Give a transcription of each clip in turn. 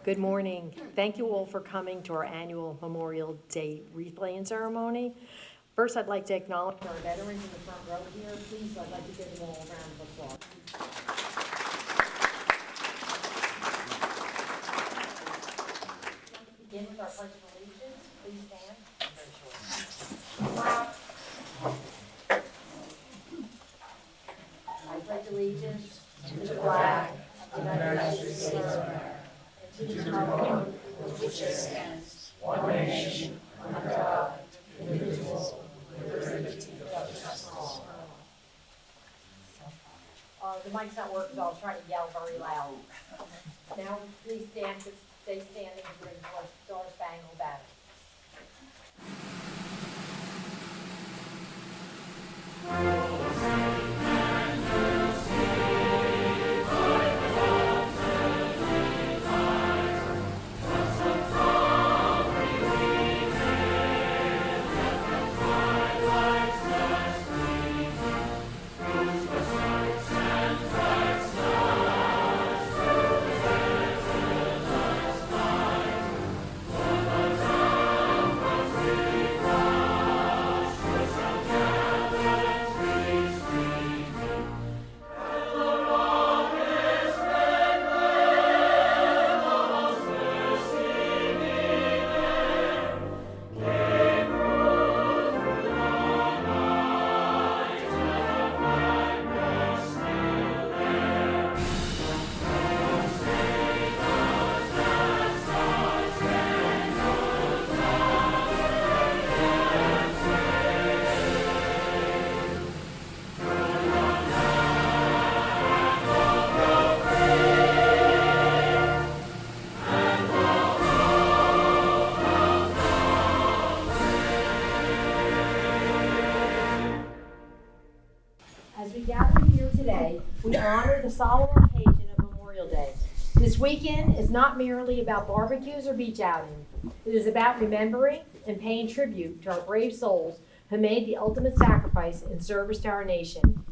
Good morning. Thank you all for coming to our annual Memorial Day wreath laying ceremony. First, I'd like to acknowledge our veterans in the front row here. Please, I'd like to give them all a round of applause. Begin with our pledge of allegiance. Please stand. I pledge allegiance to the flag of the United States of America, and to the republic for which it stands, one nation, under God, indivisible, with liberty and justice for all. The mic's not working, so I'll try to yell very loud. Now, please stand, stay standing and bring the Star Spangled Banner. As we gather here today, we honor the solemn occasion of Memorial Day. This weekend is not merely about barbecues or beach outings. It is about remembering and paying tribute to our brave souls who made the ultimate sacrifice in service to our nation.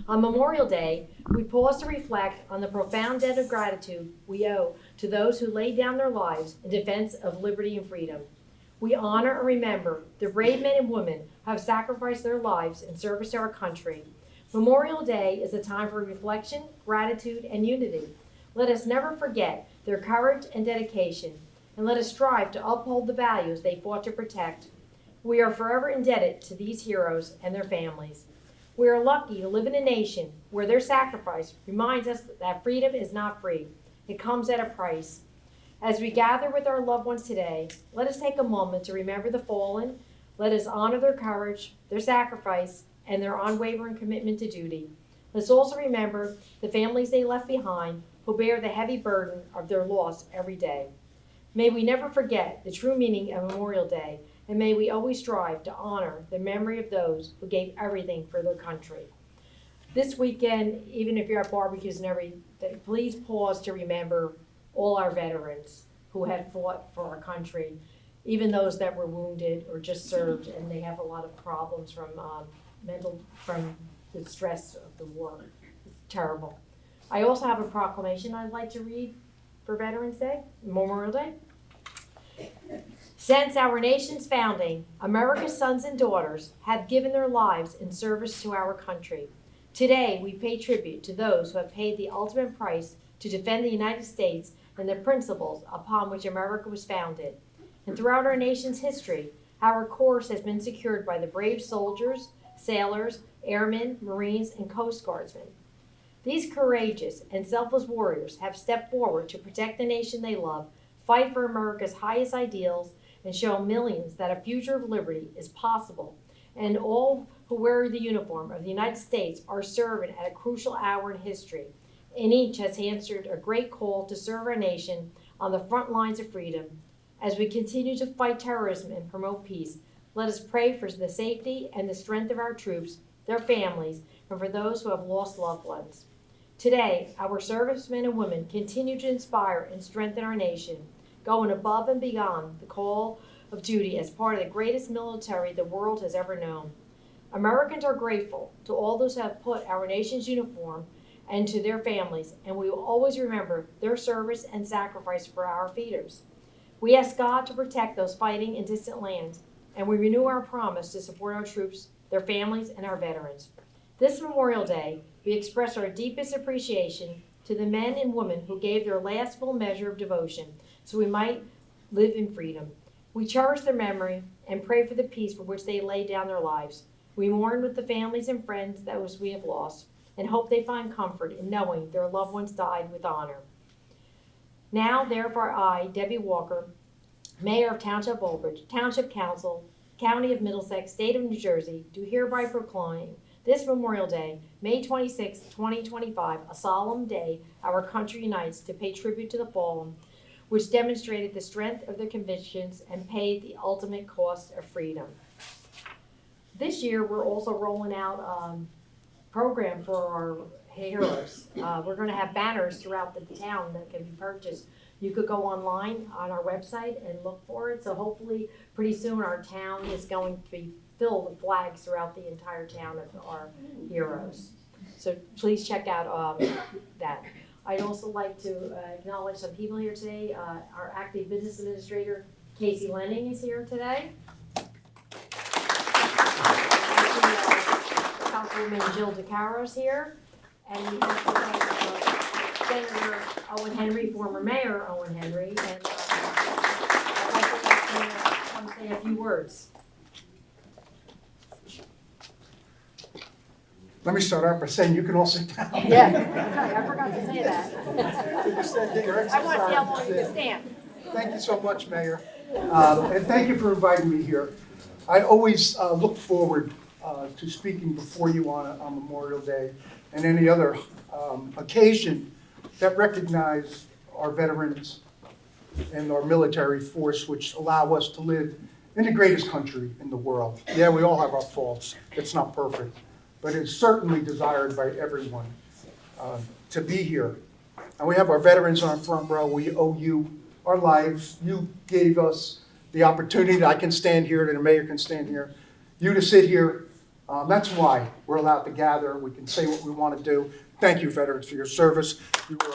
On Memorial Day, we pause to reflect on the profound debt of gratitude we owe to those who laid down their lives in defense of liberty and freedom. We honor and remember the brave men and women who have sacrificed their lives in service to our country. Memorial Day is a time for reflection, gratitude, and unity. Let us never forget their courage and dedication, and let us strive to uphold the values they fought to protect. We are forever indebted to these heroes and their families. We are lucky to live in a nation where their sacrifice reminds us that freedom is not free. It comes at a price. As we gather with our loved ones today, let us take a moment to remember the fallen. Let us honor their courage, their sacrifice, and their unwavering commitment to duty. Let's also remember the families they left behind who bear the heavy burden of their loss every day. May we never forget the true meaning of Memorial Day, and may we always strive to honor the memory of those who gave everything for their country. This weekend, even if you're at barbecues and everything, please pause to remember all our veterans who had fought for our country, even those that were wounded or just served, and they have a lot of problems from the stress of the war. It's terrible. I also have a proclamation I'd like to read for Veterans Day, Memorial Day. Since our nation's founding, America's sons and daughters have given their lives in service to our country. Today, we pay tribute to those who have paid the ultimate price to defend the United States and the principles upon which America was founded. And throughout our nation's history, our course has been secured by the brave soldiers, sailors, airmen, Marines, and Coast Guardsmen. These courageous and selfless warriors have stepped forward to protect the nation they love, fight for America's highest ideals, and show millions that a future of liberty is possible. And all who wear the uniform of the United States are serving at a crucial hour in history, and each has answered a great call to serve our nation on the front lines of freedom. As we continue to fight terrorism and promote peace, let us pray for the safety and the strength of our troops, their families, and for those who have lost loved ones. Today, our servicemen and women continue to inspire and strengthen our nation, going above and beyond the call of duty as part of the greatest military the world has ever known. Americans are grateful to all those who have put our nation's uniform and to their families, and we will always remember their service and sacrifice for our freedoms. We ask God to protect those fighting in distant lands, and we renew our promise to support our troops, their families, and our veterans. This Memorial Day, we express our deepest appreciation to the men and women who gave their last full measure of devotion so we might live in freedom. We cherish their memory and pray for the peace for which they laid down their lives. We mourn with the families and friends those we have lost and hope they find comfort in knowing their loved ones died with honor. Now, therefore, I, Debbie Walker, Mayor of Township Old Bridge, Township Council, County of Middlesex, State of New Jersey, do hereby proclaim this Memorial Day, May 26, 2025, a solemn day our country unites to pay tribute to the fallen, which demonstrated the strength of their convictions and paid the ultimate cost of freedom. This year, we're also rolling out a program for our heroes. We're going to have banners throughout the town that can be purchased. You could go online on our website and look for it. So hopefully, pretty soon, our town is going to be filled with flags throughout the entire town of our heroes. So please check out that. I'd also like to acknowledge some people here today. Our active business administrator, Casey Lenning, is here today. Councilwoman Jill DeCaro's here. And we also have Senator Owen Henry, former Mayor Owen Henry. And I'd like to say a few words. Let me start out by saying you can all sit down. Yeah, sorry, I forgot to say that. I want to see how long you can stand. Thank you so much, Mayor. And thank you for inviting me here. I always look forward to speaking before you on Memorial Day and any other occasion that recognize our veterans and our military force, which allow us to live in the greatest country in the world. Yeah, we all have our faults. It's not perfect. But it's certainly desired by everyone to be here. And we have our veterans on our front row. We owe you our lives. You gave us the opportunity that I can stand here, that the mayor can stand here, you to sit here. That's why we're allowed to gather. We can say what we want to do. Thank you, veterans, for your service. You were,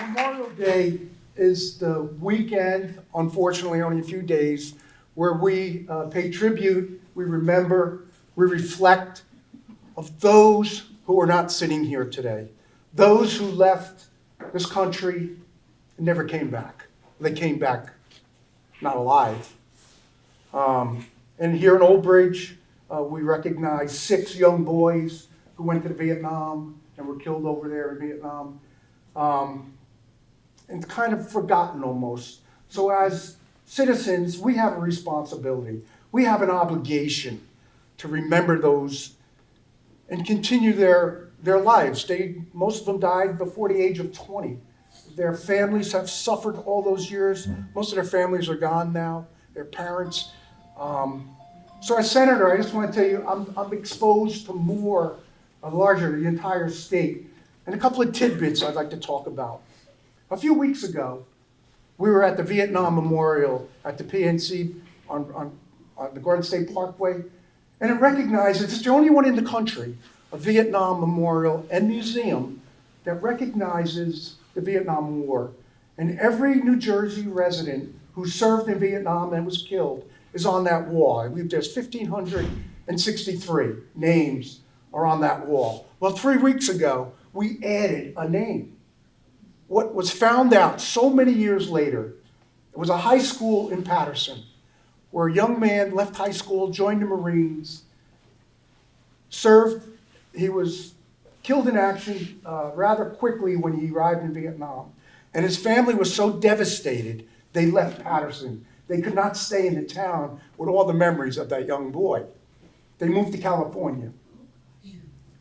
Memorial Day is the weekend, unfortunately only a few days, where we pay tribute, we remember, we reflect of those who are not sitting here today. Those who left this country and never came back. They came back not alive. And here in Old Bridge, we recognize 6 young boys who went to Vietnam and were killed over there in Vietnam. And kind of forgotten almost. So as citizens, we have a responsibility. We have an obligation to remember those and continue their lives. Most of them died before the age of 20. Their families have suffered all those years. Most of their families are gone now, their parents. So as senator, I just want to tell you, I'm exposed to more, larger, the entire state. And a couple of tidbits I'd like to talk about. A few weeks ago, we were at the Vietnam Memorial at the PNC on the Garden State Parkway, and it recognizes, it's the only one in the country, a Vietnam Memorial and Museum that recognizes the Vietnam War. And every New Jersey resident who served in Vietnam and was killed is on that wall. I believe there's 1,563 names are on that wall. Well, 3 weeks ago, we added a name. What was found out so many years later, it was a high school in Patterson, where a young man left high school, joined the Marines, served. He was killed in action rather quickly when he arrived in Vietnam. And his family was so devastated, they left Patterson. They could not stay in the town with all the memories of that young boy. They moved to California.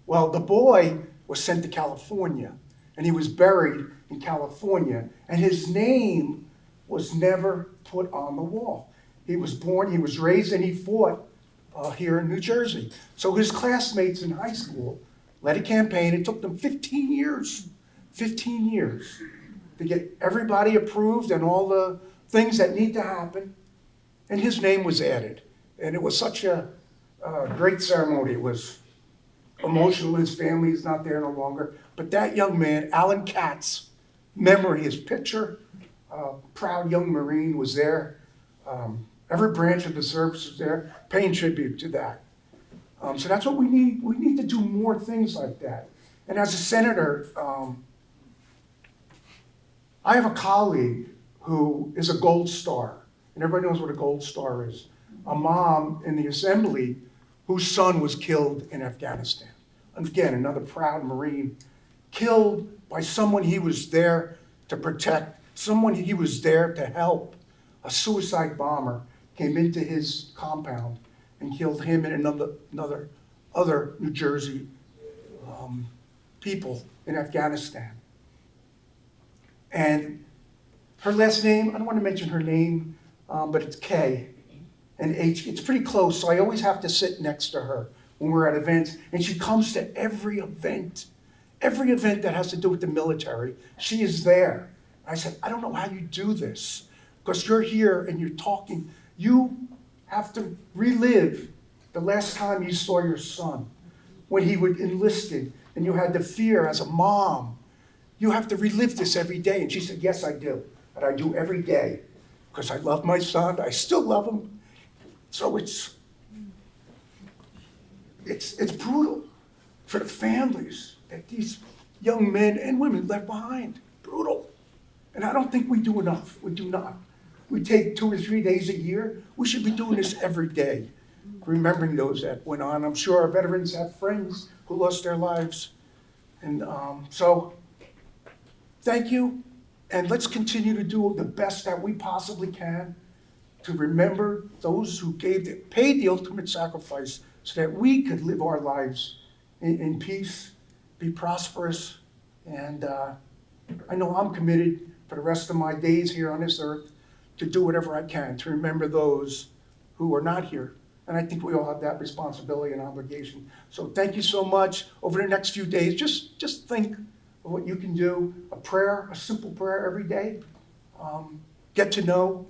Well, the boy was sent to California, and he was buried in California, and his name was never put on the wall. He was born, he was raised, and he fought here in New Jersey. So his classmates in high school led a campaign. It took them 15 years to get everybody approved and all the things that need to happen. And his name was added. And it was such a Great ceremony. It was emotional. His family is not there no longer. But that young man, Alan Katz, memory, his picture, proud young Marine, was there. Every branch of the service was there, paying tribute to that. So that's what we need. We need to do more things like that. And as a senator, I have a colleague who is a Gold Star, and everybody knows what a Gold Star is. A mom in the assembly whose son was killed in Afghanistan. And again, another proud Marine, killed by someone he was there to protect, someone he was there to help. A suicide bomber came into his compound and killed him and other New Jersey people in Afghanistan. And her last name, I don't want to mention her name, but it's K and H. It's pretty close, so I always have to sit next to her when we're at events. And she comes to every event that has to do with the military. She is there. I said, I don't know how you do this, because you're here and you're talking. You have to relive the last time you saw your son, when he would enlisted, and you had the fear as a mom. You have to relive this every day. And she said, yes, I do. And I do every day, because I love my son. I still love him. So it's brutal for the families that these young men and women left behind. Brutal. And I don't think we do enough. We do not. We take 2 or 3 days a year. We should be doing this every day, remembering those that went on. I'm sure our veterans have friends who lost their lives. And so thank you. And let's continue to do the best that we possibly can to remember those who paid the ultimate sacrifice so that we could live our lives in peace, be prosperous. And I know I'm committed for the rest of my days here on this earth to do whatever I can to remember those who are not here. And I think we all have that responsibility and obligation. So thank you so much. Over the next few days, just think of what you can do. A prayer, a simple prayer every day. Get to know.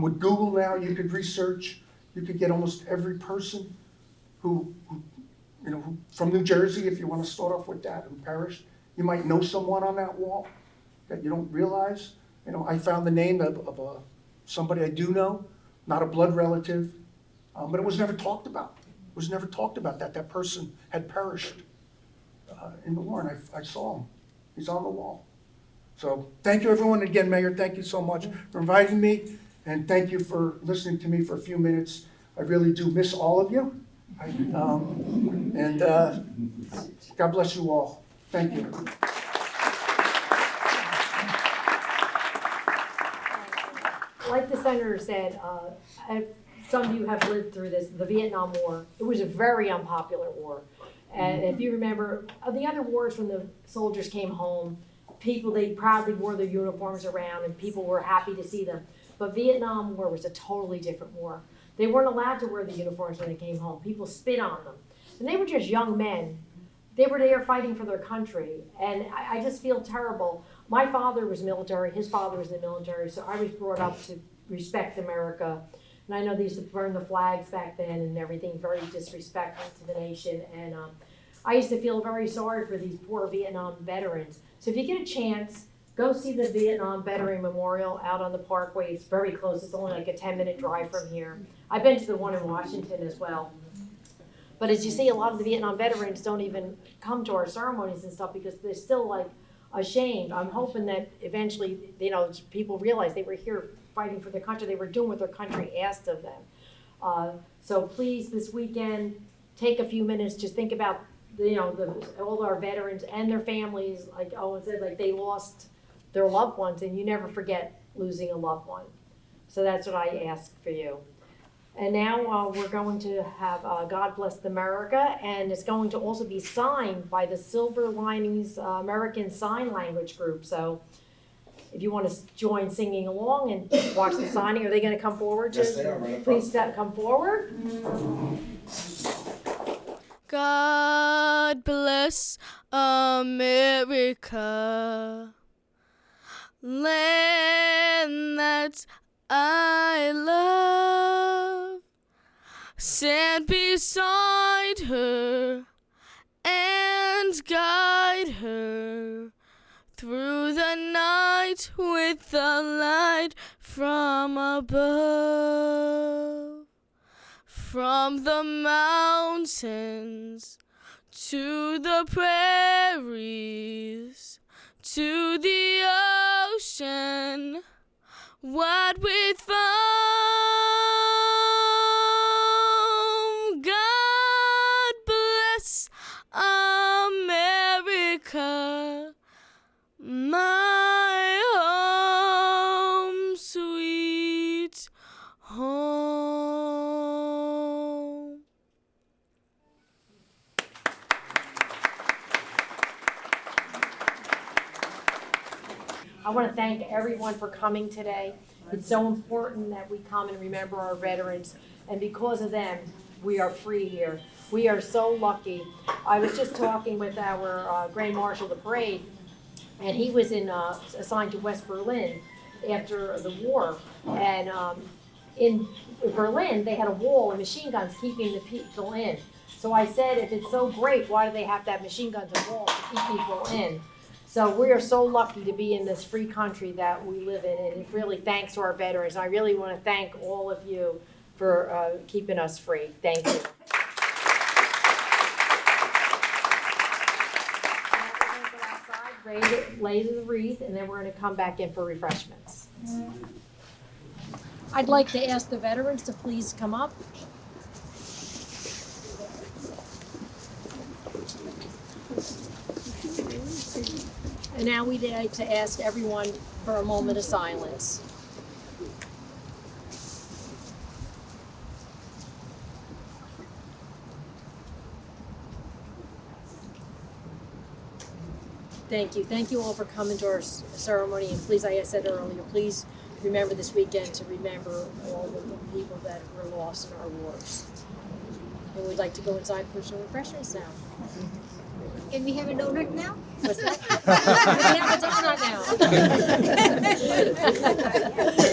With Google now, you could research. You could get almost every person who from New Jersey, if you want to start off with that, who perished. You might know someone on that wall that you don't realize. I found the name of somebody I do know, not a blood relative, but it was never talked about. It was never talked about that person had perished in the war, and I saw him. He's on the wall. So thank you, everyone. Again, Mayor, thank you so much for inviting me, and thank you for listening to me for a few minutes. I really do miss all of you, and God bless you all. Thank you. Like the senator said, some of you have lived through this, the Vietnam War. It was a very unpopular war. And if you remember, the other wars when the soldiers came home, they proudly wore their uniforms around and people were happy to see them. But Vietnam War was a totally different war. They weren't allowed to wear the uniforms when they came home. People spit on them. And they were just young men. They were there fighting for their country. And I just feel terrible. My father was military, his father was in the military, so I was brought up to respect America. And I know they used to burn the flags back then and everything, very disrespectful to the nation. And I used to feel very sorry for these poor Vietnam veterans. So if you get a chance, go see the Vietnam Veteran Memorial out on the Parkway. It's very close. It's only like a 10-minute drive from here. I've been to the one in Washington as well. But as you see, a lot of the Vietnam veterans don't even come to our ceremonies and stuff because they're still like ashamed. I'm hoping that eventually, people realize they were here fighting for their country. They were doing what their country asked of them. So please, this weekend, take a few minutes, just think about, all our veterans and their families. Like Owen said, like they lost their loved ones, and you never forget losing a loved one. So that's what I ask for you. And now we're going to have God Bless America, and it's going to also be signed by the Silver Linings American Sign Language Group. So if you want to join singing along and watch the signing, are they going to come forward? Yes, they are. Right, please come forward. God bless America, land that I love. stand beside her and guide her through the night with the light from above. From the mountains to the prairies, to the ocean, wide with foam. God bless America, my home, sweet home. I want to thank everyone for coming today. It's so important that we come and remember our veterans, and because of them, we are free here. We are so lucky. I was just talking with our Grand Marshal of the Parade, and he was assigned to West Berlin after the war. And in Berlin, they had a wall and machine guns keeping the people in. So I said, if it's so great, why do they have to have machine guns and walls to keep people in? So we are so lucky to be in this free country that we live in, and it's really thanks to our veterans. I really want to thank all of you for keeping us free. Thank you. Lay the wreath, and then we're going to come back in for refreshments. I'd like to ask the veterans to please come up. And now we'd like to ask everyone for a moment of silence. Thank you. Thank you all for coming to our ceremony. And please, like I said earlier, please remember this weekend to remember all the people that were lost in our wars. And we'd like to go inside for some refreshments now. Can we have a donut now? What's that? We can have a donut now.